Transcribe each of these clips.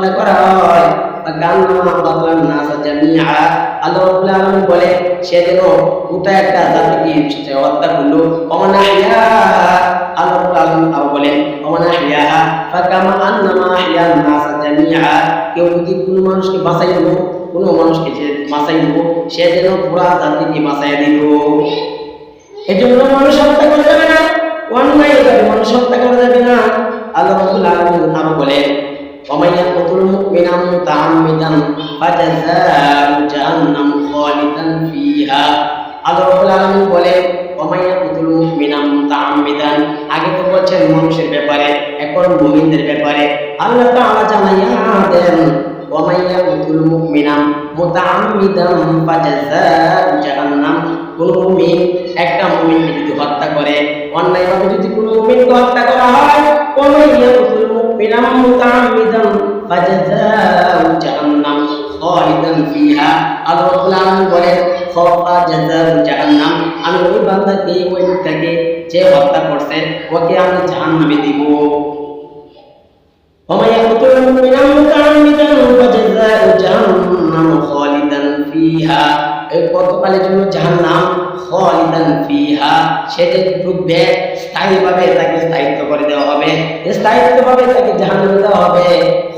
হত্যা করা হয় কান্নামা বাতলান নাস জামিআ, আল্লাহ রাব্বুল আলামিন বলে সে যেন গোটা একটা জাতিকে হত্যা করলো। অমানাহিয়া, আল্লাহ রাব্বুল আলামিন আরো বলেন অমানাহিয়া ফাকামা আন্নামা আহইয়ান নাস জামিআ, কেউ যদি কোনো মানুষকে বাঁচাইলো, কোনো মানুষকে যে বাঁচাইলো সে যেন পুরা জাতিকে বাঁচাইয়া দিল। এজন্য মানুষ হত্যা করা যাবে না, অন্যায় ভাবে মানুষ হত্যা করা যাবে না। আল্লাহ রাব্বুল আলামিন আরো বলেন ওয়া ইয়াকুতুল মুমিনা মুতাআম্মিদান ফাজাযাউ জাহান্নাম খালিদান ফিহা। আল্লাহ রাব্বুল আলামিন বলেন ওয়া ইয়াকুতুল মুমিনা মুতাআম্মিদান, আগে তো বলছেন মানুষের ব্যাপারে, এখন মুমিনদের ব্যাপারে আল্লাহ তাআলা জানাইয়া দেন ওয়া ইয়াকুতুল মুমিনা মুতাআম্মিদান ফাজাযাউ জাহান্নাম। কোন মুমিন একটা মুমিনকে যদি হত্যা করে, অন্যায়ভাবে যদি কোনো মুমিনকে হত্যা করা হয়, ওয়া ইয়াকুতুল মুমিনা মুতাআম্মিদান ফাজাযাউ জাহান্নাম খালিদান ফিহা। আল্লাহ রাব্বুল আলামিন বলেন ফাজাযাউ জাহান্নাম, আমি ওই বান্দাকে, ওই লোকটাকে যে হত্যা করছে ওকে আমি জাহান্নামে দিব। ওয়া ইয়াকুতুল মুমিনা মুতাআম্মিদান ফাজাযাউ জাহান্নাম খালিদান ফিহা, এই কতকালের জন্য জাহান্নাম খালিদান ফিহা, সেটা ঢুকবে স্থায়ীভাবে, তাকে স্থায়িত্ব করে দেওয়া হবে, স্থায়িত্বভাবে তাকে জাহান্নামে দেওয়া হবে।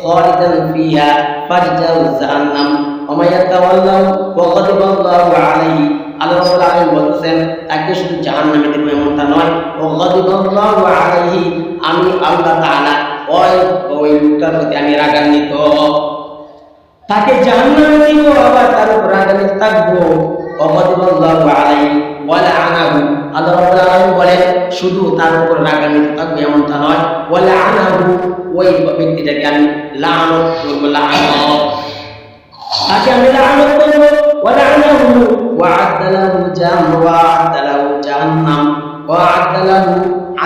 খালিদান ফিহা ফাজাযাউ জাহান্নাম ওয়া ইয়াতাওয়াল্লাউ ওয়া গাদিবাল্লাহু আলাইহি। আল্লাহ রাব্বুল আলামিন বলেন তাকে শুধু জাহান্নামে দেব এমনটা নয়, ওয়া গাদিবাল্লাহু আলাইহি, আমি আল্লাহ তাআলা ওই লোকটার প্রতি আমি রাগান্বিত, তাকে জাহান্নামে দিব, আবার তার উপর রাগান্বিত থাকবো। ওয়াগাদিবাল্লাহু আলাইহি ওয়া লাআনাহু, আল্লাহ রাব্বুল আলামিন বলেন শুধু তার উপর রাগান্বিত থাকবো এমনটা নয়, ওয়া লাআনাহু, ওই ব্যক্তিটাকে আমি লাআনত করব, লাআনত, তাকে আমি লাআনত করব। ওয়া লাআনাহু ওয়া আ'দালাহু জাহান্নাম ওয়া আ'দালাহু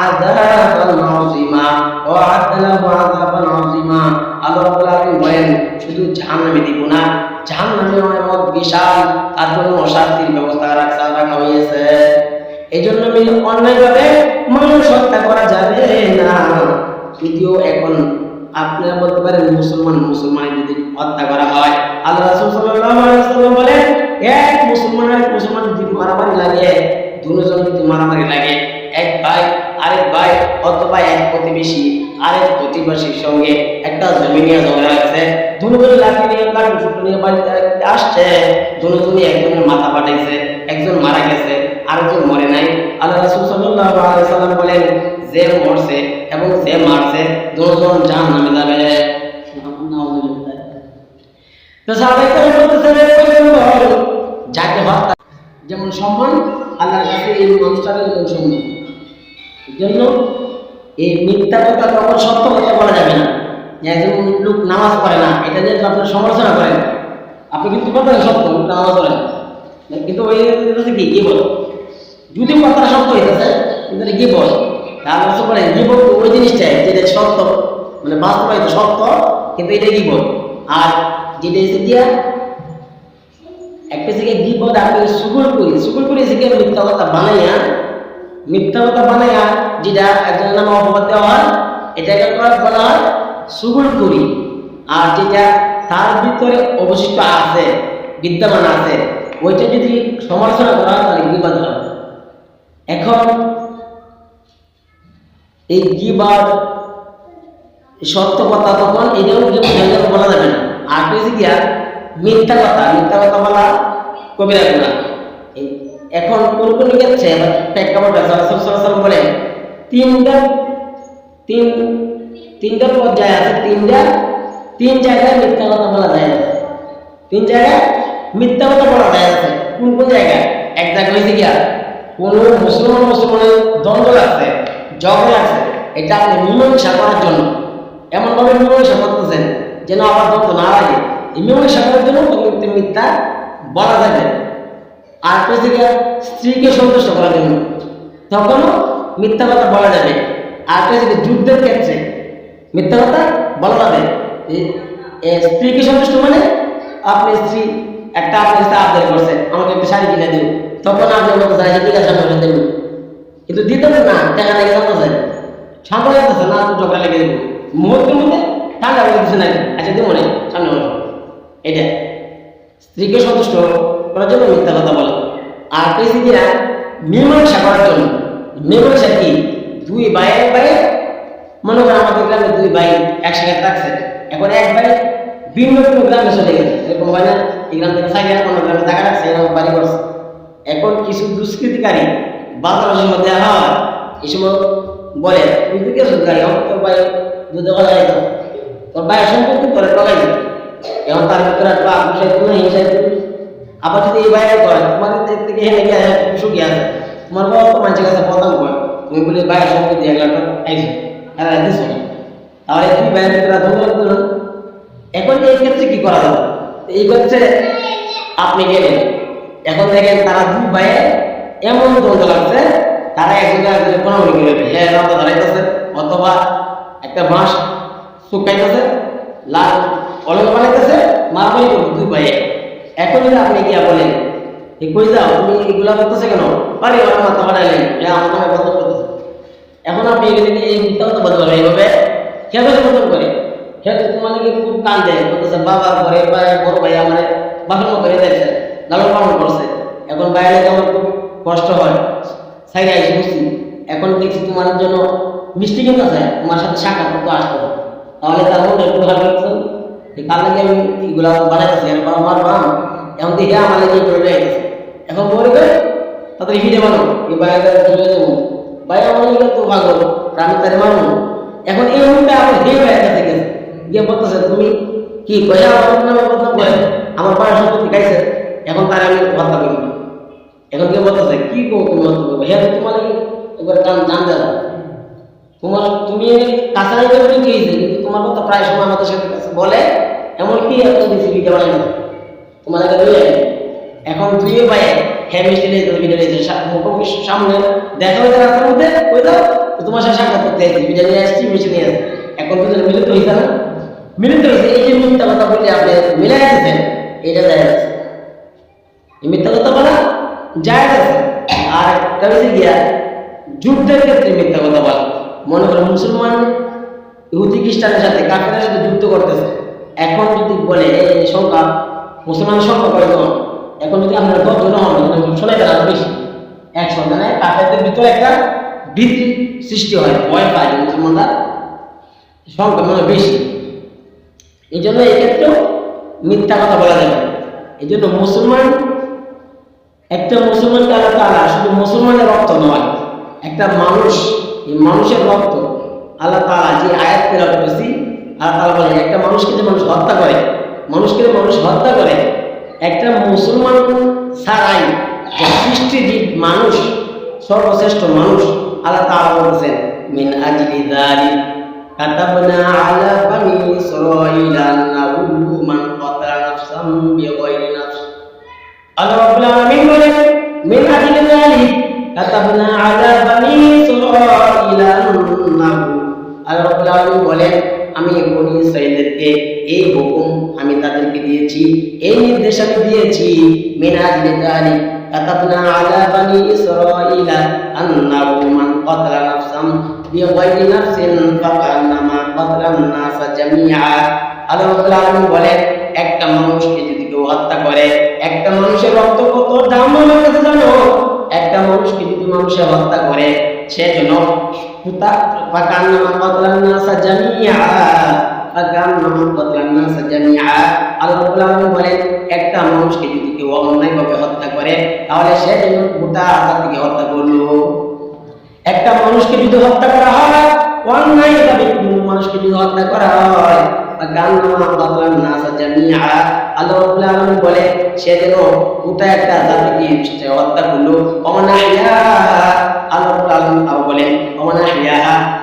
আযাবান আযীমা ওয়া আ'দালাহু আযাবান আযীমা। আল্লাহ রাব্বুল আলামিন বলেন শুধু জাহান্নামে দিব না, জাহান্নামে অনেক বিশাল তার জন্য শাস্তির ব্যবস্থা রাখা হয়েছে। এজন্য অন্যায়ভাবে মানুষ হত্যা করা যাবে না। যদিও এখন আপনারা বলতে পারেন মুসলমানের যদি হত্যা করা হয়, আল্লাহ রাসূল সাল্লাল্লাহু আলাইহি ওয়াসাল্লাম বলেন এক মুসলমান যদি মারামারি লাগে, দুজন যদি মারামারি লাগে, এক ভাই আরেক ভাই অথবা এক প্রতিবেশী আরেক প্রতিবেশীর সঙ্গে একটা জমি নিয়ে ঝগড়া লাগছে, দুজনে লাঠি নিয়ে বাড়িতে আসছে, দুজনে একজনের মাথা ফাটাইছে, একজন মারা গেছে, আরেকজন মরে নাই। আল্লাহ রাসূল সাল্লাল্লাহু আলাইহি ওয়াসাল্লাম বলেন যে মরছে এবং যে মারছে দুজন জাহান্নামে যাবে। তো সাহাবায়ে বলতেছেন যাকে হত্যা যেমন সম্মান, আল্লাহর কাছে এই মানুষটার যেমন সম্মান। জন্য এই মিথ্যা কথা তখন সত্য কথা বলা যাবে না। একজন লোক নামাজ পড়ে না, এটা নিয়ে আপনার সমালোচনা করেন, আপনি কিন্তু বলেন সত্য নামাজ পড়েন, কিন্তু ওই কি বল, যদি কথাটা সত্য হইতেছে কিন্তু কি বল, তাহলে বলেন কি বল ওই জিনিসটাই যেটা সত্য, মানে বাস্তবায়িত সত্য, কিন্তু এটা কি বল। আর যেটা এসে দিয়া একটা থেকে কি বল, আপনি সুগুল করি থেকে মিথ্যা কথা বানাইয়া যেটা একজনের নামে অপবাদ দেওয়া হয়, এটাকে বলা হয় সুগুল করি। আর যেটা তার ভিতরে অবশিষ্ট আছে, বিদ্যমান আছে, ওইটা যদি সমালোচনা করা হয় তাহলে গীবাত হয়। এখন এই গীবাত সত্য কথা তখন এটাও বলা যাবে না। আর কিছু কি আর মিথ্যা কথা বলা কবিরা গুনাহ। এখন কোন ক্ষেত্রে প্রেক্ষাপট বলে তিনটা পর্যায়ে আছে, তিন জায়গায় মিথ্যা কথা বলা যায় আছে, তিন জায়গায় মিথ্যা কথা বলা যায় আছে। কোন জায়গায়? এক জায়গায় হয়েছে কি আর কোন মুসলমানের দ্বন্দ্ব লাগছে, ঝগড়া লাগছে, এটা আপনি মীমাংসা করার জন্য এমন ভাবে মীমাংসা করতেছেন যেন আবার দ্বন্দ্ব না লাগে, এই মীমাংসা করার জন্য মিথ্যা বলা যাবে। আর স্ত্রীকে সন্তুষ্ট করার জন্য তখনও মিথ্যা কথা বলা যাবে। আর যুদ্ধের ক্ষেত্রে মিথ্যা কথা বলা যাবে। স্ত্রীকে সন্তুষ্ট মানে আপনি স্ত্রী একটা আবদার করছে আমাকে একটা শাড়ি কিনে দিন, তখন আপনি বলতে চাই ঠিক আছে আমি দেব, কিন্তু দিতে না, টাকা লেগে জানতে চাই, ঠান্ডা লাগতেছে না, ঝগড়া লেগে দেবো, মুহূর্তের মধ্যে ঠান্ডা করে দিচ্ছে নাকি, আচ্ছা তুমি মনে সামনে বলো, এটা স্ত্রীকে সন্তুষ্ট করার জন্য মিথ্যা কথা বলে। আর প্রেসিডেন্টরা মীমাংসা করার জন্য, মীমাংসা কি, দুই ভাইয়ের ভাইয়ে, মনে করেন আমাদের গ্রামে দুই ভাই একসাথে থাকছে, এখন এক ভাই ভিন্ন ভিন্ন গ্রামে চলে গেছে, এরকম হয় না, এই গ্রাম থেকে সাইডে অন্য গ্রামে টাকা রাখছে, এরকম বাড়ি করছে। এখন কিছু দুষ্কৃতিকারী বাজারের সময় দেওয়া হয়, এই সময় বলে তুই তো কে সুদকারী, তোর ভাই দুধ দেওয়া যায়, তোর ভাইয়ের সম্পত্তি করে টকাই দিবে। এখন তার ভিতরে একটা আত্মসাই না হিংসাই, আবার যদি এই বাইরে করে তোমাদের থেকে হেনে গিয়ে সুখী আছে, তোমার বাবা তো মানুষের কাছে প্রদান করে, তুমি বলি বাইরের সম্পত্তি এক লাখ টাকা খাইছো, হ্যাঁ দিস, তাহলে তুমি বাইরের ভিতরে ধোকা করতে না। এখন এই ক্ষেত্রে কি করা যাবে, এই ক্ষেত্রে আপনি গেলেন, এখন দেখেন তারা দুই ভাইয়ে এমন দ্বন্দ্ব লাগছে, তারা একজনের কোনাগুলি করে দেবে, হ্যাঁ রাস্তা দাঁড়াইতেছে, অথবা একটা বাঁশ শুকাইতেছে, লাল অলঙ্ক বানাইতেছে, মারামারি করবে দুই ভাইয়ে। এখন যদি আপনি গিয়া বলেন কই যাও তুমি এগুলা করতেছে কেন, পারি আমার মাথা বানাইলেন, আমার নামে বদল করতেছে। এখন আপনি এগুলি এই মিথ্যা কথা বলতে পারেন, এইভাবে খেয়ে বদল করে, খেয়ে তোমার খুব কান দেয়, বলতেছে বাবা ঘরে বড় ভাই আমার বাপের মতো হয়ে যাচ্ছে, লালন পালন করছে, এখন বাইরে আমার খুব কষ্ট হয়, সাইডে আইসি বুঝছি, এখন দেখছি তোমার জন্য মিষ্টি কিনতে চায়, তোমার সাথে সাক্ষাৎ করতে আসতে হবে, তাহলে তার মধ্যে একটু ভালো লাগছে, কার লাগে আমি এগুলা বানাইতেছি, আমার মা এখন দেখে আমার লাগে করে গেছে, এখন বলবে তাদের হিরে মানো এই বাইরে চলে যাবো, বাইরে আমার তো ভাগো প্রাণী তারে মানো। এখন এই মুহূর্তে আমার হে বাইরের কাছে গেছে, গিয়ে বলতেছে তুমি কি কয়ে আমার নামে বদনাম করে, আমার পায়ের সম্পত্তি খাইছে, এখন তারা আমি হত্যা করি। এখন কে বলতেছে কি গো তুমি হত্যা করবে, হ্যাঁ তোমার একবার জান দেওয়া তোমার, তুমি কাছাকাছি করে গিয়েছে, কিন্তু তোমার কথা প্রায় সময় আমাদের সাথে বলে, এমনকি একটা বেশি ভিডিও বানাই না তোমার আগে রয়ে। এখন দুই ভাই হ্যাঁ মিষ্টি নিয়ে সামনে দেখা হয়েছে রাস্তার মধ্যে, ওই দাও তোমার সাথে সাক্ষাৎ করতে আসছি, ভিডিও নিয়ে আসছি, মিষ্টি নিয়ে আসছি, এখন দুজনে মিলিত হয়েছে না, মিলিত হয়েছে, এই যে মিথ্যা কথা বললে আপনি মিলাই দিচ্ছেন, এটা যায় যাচ্ছে, এই মিথ্যা কথা বলা যায় যাচ্ছে। আর একটা হয়েছে গিয়া যুদ্ধের ক্ষেত্রে মিথ্যা কথা বলা, মনে করেন মুসলমান ইহুদি খ্রিস্টানের সাথে কাফেরের সাথে যুদ্ধ করতেছে, এখন যদি বলে এই সংখ্যা মুসলমানের সংখ্যা কয়জন, এখন যদি আপনারা 10 জন হন, শোনাই তারা বেশি, 100 জনে কাফেরদের ভিতরে একটা ভীতি সৃষ্টি হয়, ভয় পায় মুসলমানরা সংখ্যা মানে বেশি, এই জন্য এই ক্ষেত্রেও মিথ্যা কথা বলা যাবে। এই জন্য মুসলমান, একটা মুসলমানকে আল্লাহ তাআলা শুধু মুসলমানের রক্ত নয়, একটা মানুষ, এই মানুষের রক্ত আল্লাহ তাআলা যে আয়াত তেলাওয়াত করেছি, আল্লাহ তাআলা বলেন একটা মানুষকে যে মানুষ হত্যা করে, মানুষকে মানুষ হত্যা করে, একটা মুসলমান ছাড়াই সৃষ্টিজীব মানুষ সর্বশ্রেষ্ঠ মানুষ, আল্লাহ তাআলা বলেছেন মিন আজলি যালিক কাতাবনা আলা বানি ইসরাঈলা আন্নাহু মান কাতালা নাফসান বিগাইরি নাফস। আল্লাহ রাব্বুল আলামিন বলেন মিন আজলি যালিক কাতাবনা আলা বানি ইসরাঈলা আন্নাহু, আল্লাহ রাব্বুল আলামিন বলেন আমি বনি ইসরাঈলদেরকে এই হুকুম আমি তাদেরকে দিয়েছি, এই নির্দেশ আমি দিয়েছি, মিন আজলি যালিক কাতাবনা আলা বানি ইসরাঈলা আন্নাহু মান কাতালা নাফসান বিগাইরি নাফসিন ফাকান্নামা কাতালান নাসা জামিআ। আল্লাহ রাব্বুল আলামিন বলেন একটা মানুষকে যদি কেউ হত্যা করে, একটা মানুষের রক্ত কত দাম আমার কাছে জানো, একটা মানুষকে যদি মানুষে হত্যা করে সেজন্য ফাকান্নামা কাতালান নাসা জামিআ, ফাকান্নামা কাতালান নাসা জামিআ। আল্লাহ রাব্বুল আলামিন বলেন একটা মানুষকে যদি কেউ অন্যায়ভাবে হত্যা করে তাহলে সেজন্য গোটা জাতিকে হত্যা করলো। একটা মানুষকে যদি হত্যা করা হয়, অন্যায়ভাবে কোনো মানুষকে যদি হত্যা করা হয়, ফাকান্নামা কাতালান নাসা জামিআ, আল্লাহ রাব্বুল আলামিন বলে সেজন্য গোটা একটা জাতিকে হত্যা করলো। অমানাহিয়া, আল্লাহ রাব্বুল আলামিন বলেন অমানাহিয়া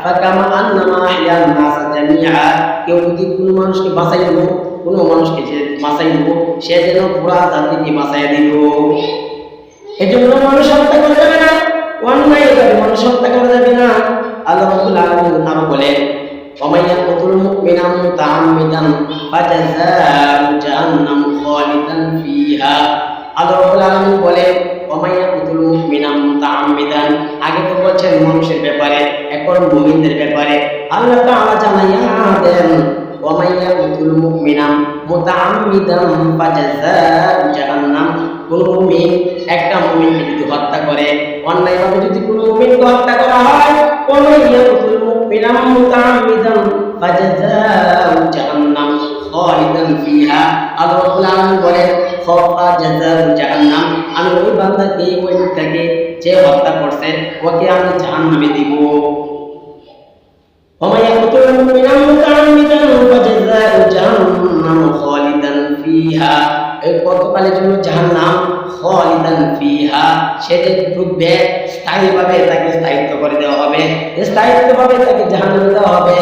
ফাকামা আন্নামা আহইয়ান নাসা জামিআ, কেউ যদি কোনো মানুষকে বাঁচাইলো, কোনো মানুষকে যে বাঁচাইলো সেজন্য পুরা জাতিকে বাঁচাইয়া দিল। এজন্য মানুষ হত্যা করা যাবে না, অন্যায়ভাবে মানুষ হত্যা করা যাবে না। আল্লাহ রাব্বুল আলামিন আরো বলেন ওয়া ইয়াকতুল মুমিনা মুতাআম্মিদান ফাজাযাউ জাহান্নাম খালিদান ফিহা। আল্লাহ রাব্বুল আলামিন বলেন ওয়া ইয়াকতুল মুমিনা মুতাআম্মিদান, আগে তো বলছেন মানুষের ব্যাপারে, এখন মুমিনদের ব্যাপারে আল্লাহ তাআলা জানাইয়া দেন ওয়া মাইয়াকুতুল মুমিনা মুতাআম্মিদান ফাজাযাউ জাহান্নাম, কোন মুমিন একটা মুমিনকে যদি হত্যা করে, অন্যায়ভাবে যদি কোনো মুমিনকে হত্যা করা হয়, ওয়া মাইয়াকুতুল মুমিনা মুতাআম্মিদান ফাজাযাউ জাহান্নাম খালিদান ফিহা, আল্লাহ রাব্বুল আলামিন বলেন ফাজাযাউ জাহান্নাম, আমি ওই বান্দাকে ওই লোকটাকে যে হত্যা করছে ওকে আমি জাহান্নামে দিব। ومن يقتل مؤمنا متعمدا فجزاؤه جهنم خالدا فيها, এই কতকালের জন্য জাহান্নাম, খালিদান ফিহা, সেটা ঢুকবে, স্থায়ীভাবে তাকে স্থায়িত্ব করে দেওয়া হবে, স্থায়িত্বভাবে তাকে জাহান্নামে দেওয়া হবে,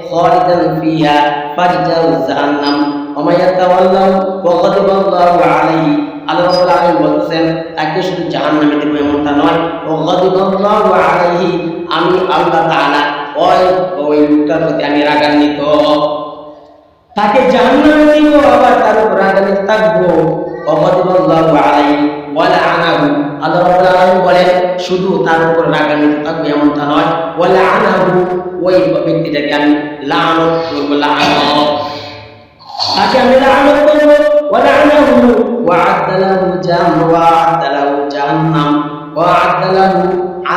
খালিদান ফিহা ফাজাজাউ জাহান্নাম। ওয়া ইয়াতাওয়াল্লাহু ওয়া গাদিবাল্লাহু আলাইহি, আল্লাহ রাব্বুল আলামিন বলতেছেন তাকে শুধু জাহান্নামে দেব এমনটা নয়, ওয়া গাদিবাল্লাহু আলাইহি, আমি আল্লাহ তাআলা ওই লোকটার প্রতি আমি রাগান্বিত, তাকে জাহান্নামে দিব, আবার তার উপর রাগান্বিত থাকবো। ওয়াগাদিবাল্লাহু আলাইহি ওয়া লাআনাহু, আল্লাহ রাব্বুল আলামিন বলেন শুধু তার উপর রাগান্বিত থাকবো এমনটা নয়, ওয়া লাআনাহু, ওই ব্যক্তিটাকে আমি লানত করব, লানত, তাকে আমি লানত করব, ওয়া লাআনাহু ওয়া আ'আদ্দা লাহু জাহান্নাম ওয়া আ'আদ্দা লাহু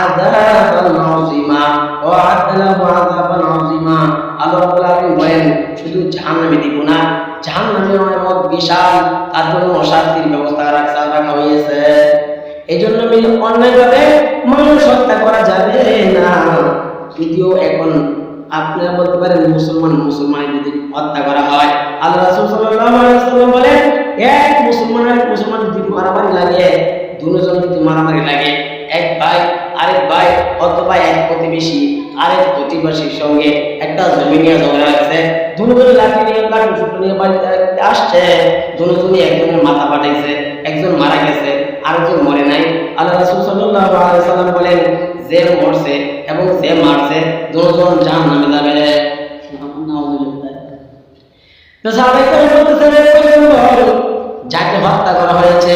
আযাবান আযীমা ওয়া আ'আদ্দা লাহু আযাবান আযীমা। আল্লাহ রাব্বুল আলামিন বলেন শুধু জাহান্নামে দিব না, জাহান্নামে অনেক বিশাল তার জন্য শাস্তির ব্যবস্থা রাখা হয়েছে। এজন্য অন্যায়ভাবে মানুষ হত্যা করা যাবে না। যদিও এখন আপনারা বলতে পারেন মুসলমান যদি হত্যা করা হয়, আল্লাহ রাসূল সাল্লাল্লাহু আলাইহি ওয়াসাল্লাম বলেন এক মুসলমান যদি মারামারি লাগে, দুজন যদি মারামারি লাগে, এক ভাই আরেক ভাই অথবা এক প্রতিবেশী আরেক প্রতিবেশীর সঙ্গে একটা জমি নিয়ে ঝগড়া লাগছে, দুজনে লাঠি নিয়ে বাড়িতে আসছে, দুজনে একজনের মাথা ফাটাইছে, একজন মারা গেছে, আরেকজন মরে নাই। আল্লাহ রাসূল সাল্লাল্লাহু আলাইহি ওয়াসাল্লাম বলেন যে মরছে এবং যে মারছে দুজন জাহান্নামে যাবে। তো সাহাবায়ে বলতেছেন যাকে হত্যা করা হয়েছে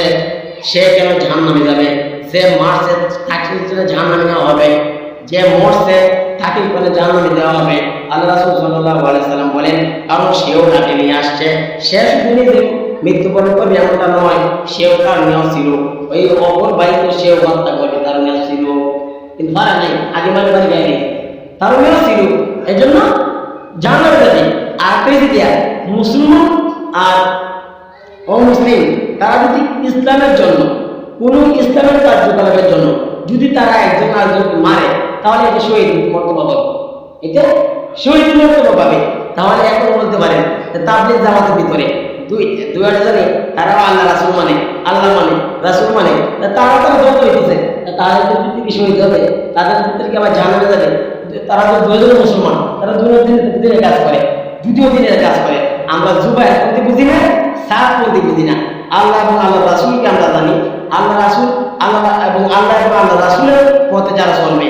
সে কেন জাহান্নামে যাবে? যে মারছে তাকে জাহান্নামে নেওয়া হবে, যে মরছে তাকে জাহান্নামে দেওয়া হবে। আল্লাহ রাসূল সাল্লাল্লাহু আলাইহি ওয়াসাল্লাম বলেন কারণ সেও তাকে নিয়ে আসছে, সে শুধু নিজে মৃত্যুবরণ করবে এমনটা নয়, সেও তার নেওয়া ছিল, ওই অপর ভাইকে সেও হত্যা করবে, তার নেওয়া ছিল, কিন্তু মারা নাই, আগে মারে বাড়ি গায়ে তারও নেওয়া ছিল, এই জন্য জাহান্নামে যাবে। আর পেয়ে দিয়া মুসলমান আর অমুসলিম তারা যদি ইসলামের জন্য কোন ইসলামের কার্যকলাপের জন্য যদি তারা একজন আরেকজনকে মারে, তাহলে এটা শহীদ মর্তবা পাবে, এটা শহীদ মর্তবা পাবে। তাহলে এখন বলতে পারেন তাবলীগ জামাতের ভিতরে দুই জানে তারা আল্লাহ রাসূল মানে, আল্লাহ মানে, রাসূল মানে, তারা যত হইতেছে তাহলে তো পৃথিবী শহীদ হবে, তাদের ভিতরে আবার জাহান্নামে যাবে। তারা তো দুজনে মুসলমান, তারা দিনের কাজ করে, দ্বিতীয় দিনের কাজ করে। আমরা জুবায়ের পন্থী বুঝি না, সাত পন্থী বুঝি না। আল্লাহ এবং আল্লাহ রাসূলকে আমরা জানি, আল্লাহ রাসূল আল্লাহ এবং আল্লাহ রাসূলের পথে যারা চলবে,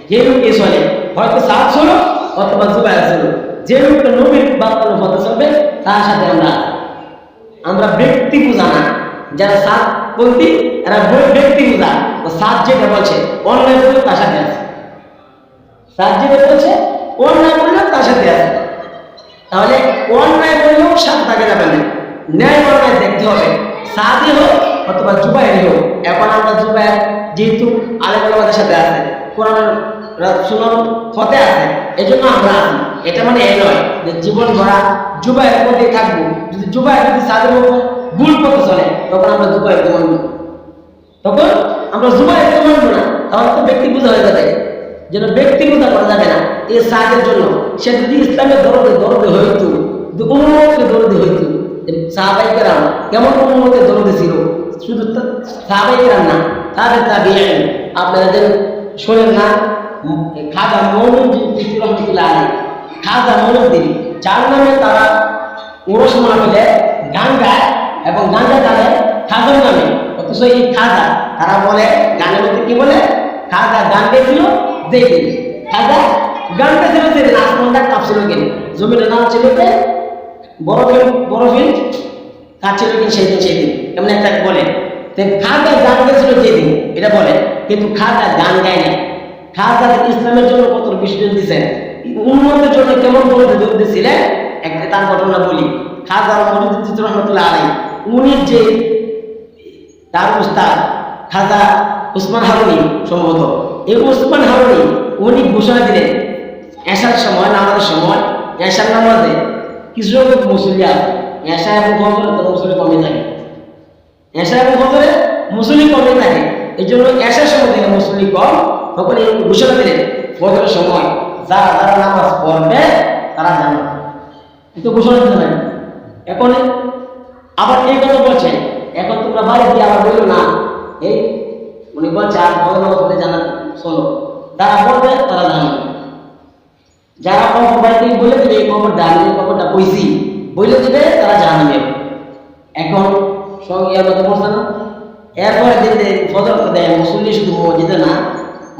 যে লোকে চলে হয়তো সাত চলো অথবা জুবায়ের চলো, যে লোকটা নবীর বার্তার পথে চলবে তার সাথে আমরা ব্যক্তি বুঝা না। যারা সাত পন্থী এরা ব্যক্তি বুঝা, সাত যেটা বলছে অন্যায় করলেও তার সাথে আছে, সাত যেটা বলছে অন্যায় করলেও তার সাথে আছে। তাহলে অন্যায় করলেও সাথে থাকে যাবে না, ন্যায় অন্যায় দেখতে হবে, সাদই হোক অথবা জুবায়েরই হোক। এখন আমরা জুবায়ের যেহেতু আলেম ওলামাদের সাথে আছে, কোরআনের সুন্নাহ পথে আছে, এই জন্য আমরা আছি। এটা মানে এই নয় যে জীবন ভরা জুবায়ের পথে থাকবো। যদি জুবায়ের যদি সাদের মতো ভুল পথে চলে তখন আমরা জুবায়েরকে মানব, তখন আমরা জুবায়েরকে মানব না, তাহলে তো ব্যক্তি বোঝা হয়ে যাবে। যেন ব্যক্তি বোঝা করা যাবে না এই সাদের জন্য। সে যদি ইসলামের দরদে হইতো, যদি উম্মতের দরদে হইতো, সাহাবায়ে কেরাম কেমন উম্মতের দরদে ছিল, শুধু সাহাবায়ে কেরাম না, তাবিঈন। আপনারা যেন শোনেন না খাজা মঈনুদ্দিন রহমাতুল্লাহ আলাইহি, খাজা মঈনুদ্দিন যার নামে তারা ওরস মাহফিলে গান গায় এবং গান গায় খাজার নামে, অথচ এই খাজা তারা বলে গানের মধ্যে কি বলে, খাজা গান গেছিল যেদিন, খাজা গান গেছিল যেদিন আসমানটা কাঁপছিল কিন, জমিনের নাম ছিল কে বরফিল কাঁপছিল কিন সেদিন এমন একটা বলে। খাজা গান গেছিল যেদিন এটা বলে, কিন্তু খাজা গান গায় না। খাজা ইসলামের জন্য কত বিশ্বজন দিচ্ছেন, উন্নতের জন্য কেমন দৌড় দিছিলেন, একটা তার ঘটনা বলি। খাজা মনিরুদ্দিন রহমতুল্লাহ আলাইহি উনি যে তার উস্তাদ খাজা উসমান হারুনি সম্ভবত, এই উসমান হারুনি উনি ঘোষণা দিলেন এশার সময়, নামাজের সময় এশার নামাজে কিছু লোক মুসল্লি আছে, এশা এবং ফজরে তো মুসল্লি কমে থাকে, এশা এবং ফজরে মুসল্লি কমে থাকে। এই জন্য এশার সময় থেকে মুসল্লি কম, তখন এই ঘোষণা দিলেন ফজরের সময় যারা যারা নামাজ পড়বে তারা জানো, কিন্তু ঘোষণা দিতে নাই। এখন আবার এই কথা বলছে, এখন তোমরা বাড়ি দিয়ে আবার বললো না, এই উনি বলছে আর ফজর নামাজ পড়ে জানা শোনো, তারা বলবে তারা জানবে, যারা কবর বাড়িতে বলে দেবে এই কবরটা আমি এই কবরটা কইছি বলে দেবে তারা জানবে। এখন সঙ্গে আমাদের বলছে না, এরপরে দিতে ফজর দেয় মুসল্লি শুধু মসজিদে না,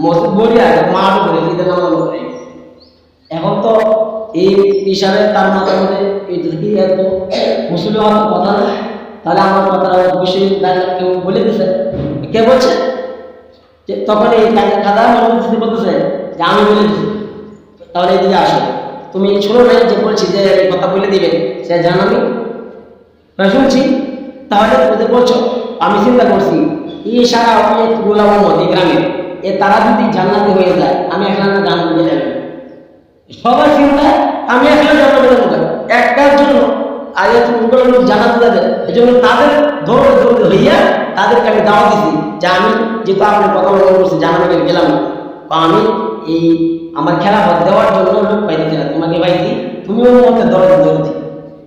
মসজিদ বলি আর মাঠ করে দিতে নামাজ পড়ে। এখন তো এই হিসাবে তার মাথার মধ্যে কি এত মুসল্লি হওয়ার কথা না, তাহলে আমার কথাটা অবশ্যই কেউ বলে দিছে, কে বলছে যে তখন এই খাজা মনিরুদ্দিন বলতেছে যে আমি বলে দিচ্ছি, তাহলে এদিকে আসো, তুমি শোনো নাই যে বলছি যে এই কথা বলে দিবে সে জানাবি শুনছি, তাহলে ওদের বলছো আমি চিন্তা করছি এই সারা অনেকগুলা উম্মত এই গ্রামের তারা যদি জান্নাতি হয়ে যায় আমি একলা জান্নাতে যাবে, সবার চিন্তা আমি একলা জান্নাতে যাবো, একটার জন্য আর এতগুলো লোক জান্নাতে যাবে, এই জন্য তাদের দৌড়ে দৌড়ে হইয়া তাদেরকে আমি দাওয়া দিছি যে আমি যেহেতু আপনার কথা মনে করছি জানাতে গেলাম, বা আমি এই আমার খেলাফত দেওয়ার জন্য লোক পাইতেছি না, তোমাকে পাইছি, তুমি উম্মতের দৌড়ে দৌড়ি,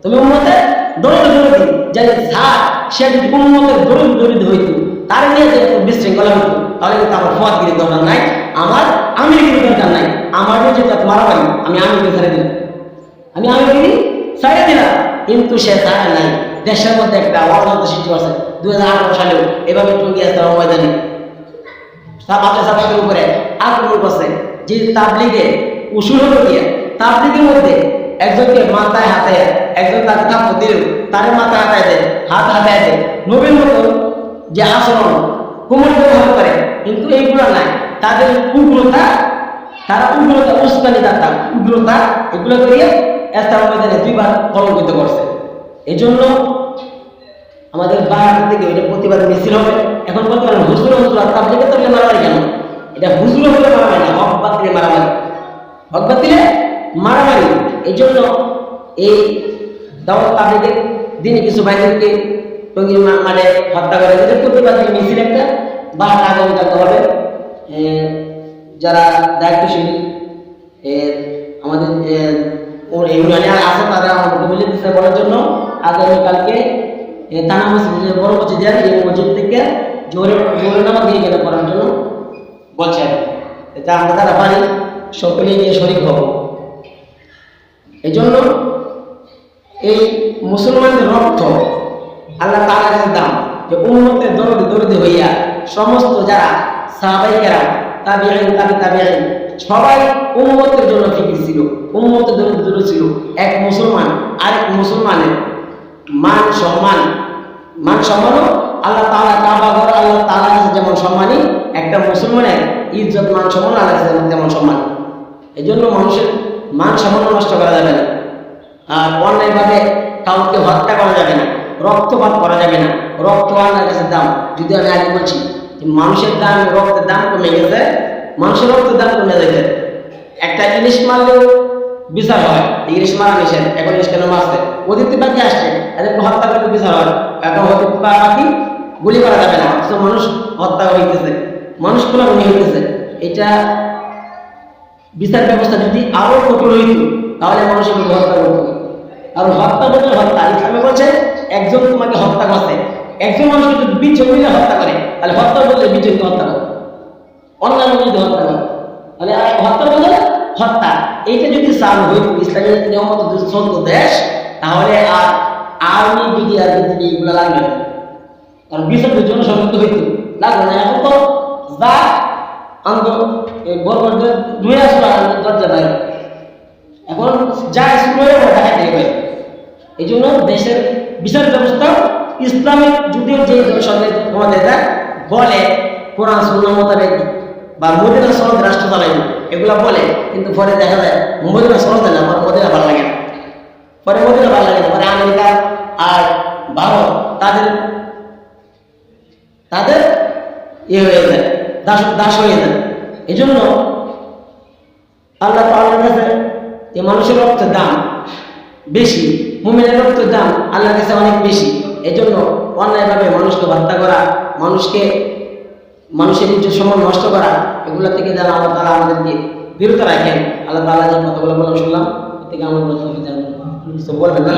তুমি উম্মতের দৌড়ে দৌড়ি যে স্যার সে যদি উম্মতের দৌড়ে দৌড়ি হইতো তার নিয়ে যে বিশৃঙ্খলা হইতো, তাহলে কিন্তু আমার ফতগিরি দরকার নাই, আমার আমিরগিরি দরকার নাই, আমার যেটা মারামারি আমি আমিরকে ছেড়ে দিলাম, আমি আমিরগিরি ছেড়ে দিলাম, কিন্তু সে ছাড়ে নাই। দেশের মধ্যে একটা অশান্ত সৃষ্টি করছে 2018 সালেও এভাবে টঙ্গি আসতে ময়দানে সাবাতের উপরে আক্রমণ করছে, যে তাবলিগে উসুল হলো গিয়ে তাবলিগের মধ্যে একজনকে মাথায় হাতে একজন তাকে থাপ্পড় দিল, তার মাথায় হাতায় দেয়, হাত হাতায় দেয়, নবীর মতো যে আচরণ কোমর ব্যবহার করে, কিন্তু এইগুলো নাই, তাদের উগ্রতা, তারা উগ্রতা উস্কানি দাতা উগ্রতা এগুলো করিয়ে ইসলাম ময়দানে 2 বার কলঙ্কিত করছে। এই জন্য আমাদের বাহার থেকে এটা প্রতিবাদ মিছিল হবে। এখন বলতে পারেন হুজুর হুজুর তাবলিগে তো মারামারি কেন, এটা হুজুর হলে মারামারি না, হক বাতিলে মারামারি, হক বাতিলে মারামারি। এই জন্য এই দাওয়াত তাবলিগের দিনে কিছু ভাইদেরকে টঙ্গীর মাঠে হত্যা করে, এটা প্রতিবাদ মিছিল একটা বাহার আগামীকাল হবে। যারা দায়িত্বশীল আমাদের ইউনিয়নে আছে তারা আমাদের বলে দিচ্ছে বলার জন্য আগামীকালকে থানা মসজিদ বড় মসজিদের এই মসজিদ থেকে জোরে জোরে নামাজ দিয়ে গেলে করার জন্য বলছেন, এটা আমরা তারা পারি সকলেই নিয়ে শরীক হব। এই জন্য এই মুসলমানদের রক্ত আল্লাহ তাআলার কাছে দাম, যে উম্মতের দরদে দরদে হইয়া সমস্ত যারা সাহাবায়ে কেরাম তাবিঈন তাবিঈন সবাই উম্মতের জন্য ফিকির ছিল, উম্মতের দরদে দরদে ছিল। এক মুসলমান আরেক মুসলমানের মান সম্মানও আল্লাহ তাআলা কাবা ঘর আল্লাহ তাআলার কাছে যেমন সম্মানী, একটা মুসলমানের ইজ্জত মান সম্মান আল্লাহর কাছে তেমন সম্মান। এই জন্য মানুষের মান সম্মান নষ্ট করা যাবে না, আর অন্যায়ভাবে কাউকে হত্যা করা যাবে না, রক্তপাত করা যাবে না। রক্ত আল্লাহর কাছে দাম, যদি আমি আগে বলছি যে মানুষের দাম রক্তের দাম কমে গেছে, মানুষের রক্তের দাম কমে গেছে। একটা ইলিশ মারলেও বিচার হয়, ইলিশ মারা নিষেধ, এখন ইলিশ কেন মারছে, অতিথি পাখি আসছে এদেরকে হত্যা করতে বিচার হয়, এখন অতিথি পাখি গুলি করা যাবে না, অথচ মানুষ হত্যা হইতেছে, মানুষ কোলাগুলি হইতেছে। এটা বিচার ব্যবস্থা যদি আরো কঠোর হইত তাহলে মানুষের হত্যা করত, আর হত্যা বলতে হত্যা ইসলামে বলছে একজন তোমাকে হত্যা করছে, একজন মানুষকে যদি 20 জন মিলে হত্যা করে তাহলে হত্যা বলতে 20 জনকে হত্যা করে, অন্যান্য যদি হত্যা করে তাহলে হত্যা বলতে হত্যা। এইটা যদি চালু হইত ইসলামের নিয়ম মতো চলত দেশ, তাহলে আর আর্মি বিডিআর এইগুলো লাগবে না, কারণ বিচারের জন্য সংযুক্ত হইত লাগবে না। এখন তো যা আন্দোলন বরবর ধুয়ে আসলো দরজা বাইরে, এখন যা স্কুল হয়ে ঢাকা থেকে বাইরে। এই জন্য দেশের বিচার ব্যবস্থা ইসলামিক যদিও যে সরকার আমাদের বলে কোরআন সুন্নাহ মোতাবেক বা মদিনা সনদ রাষ্ট্র চালাইব এগুলা বলে, কিন্তু পরে দেখা যায় মদিনা সনদ না, আমার মদিনা ভালো লাগে না। পরে মদিনা ভালো লাগে না, পরে আমেরিকা আর ভারত তাদের তাদের ইয়ে হয়ে যায়, দাস হয়ে যায়। এই জন্য আল্লাহ তাআলার কাছে এই মানুষের রক্তের দাম বেশি, মুমিনের রক্তের দাম আল্লাহর কাছে অনেক বেশি। এই জন্য অন্যায়ভাবে মানুষকে হত্যা করা, মানুষের ইজ্জত সম্মান নষ্ট করা, এগুলো থেকে যেন আল্লাহ তাআলা আমাদেরকে বিরত রাখেন। আল্লাহ তাআলা যে কথাগুলো বললাম শুনলাম, এর থেকে আমার কিছু বলবেন না?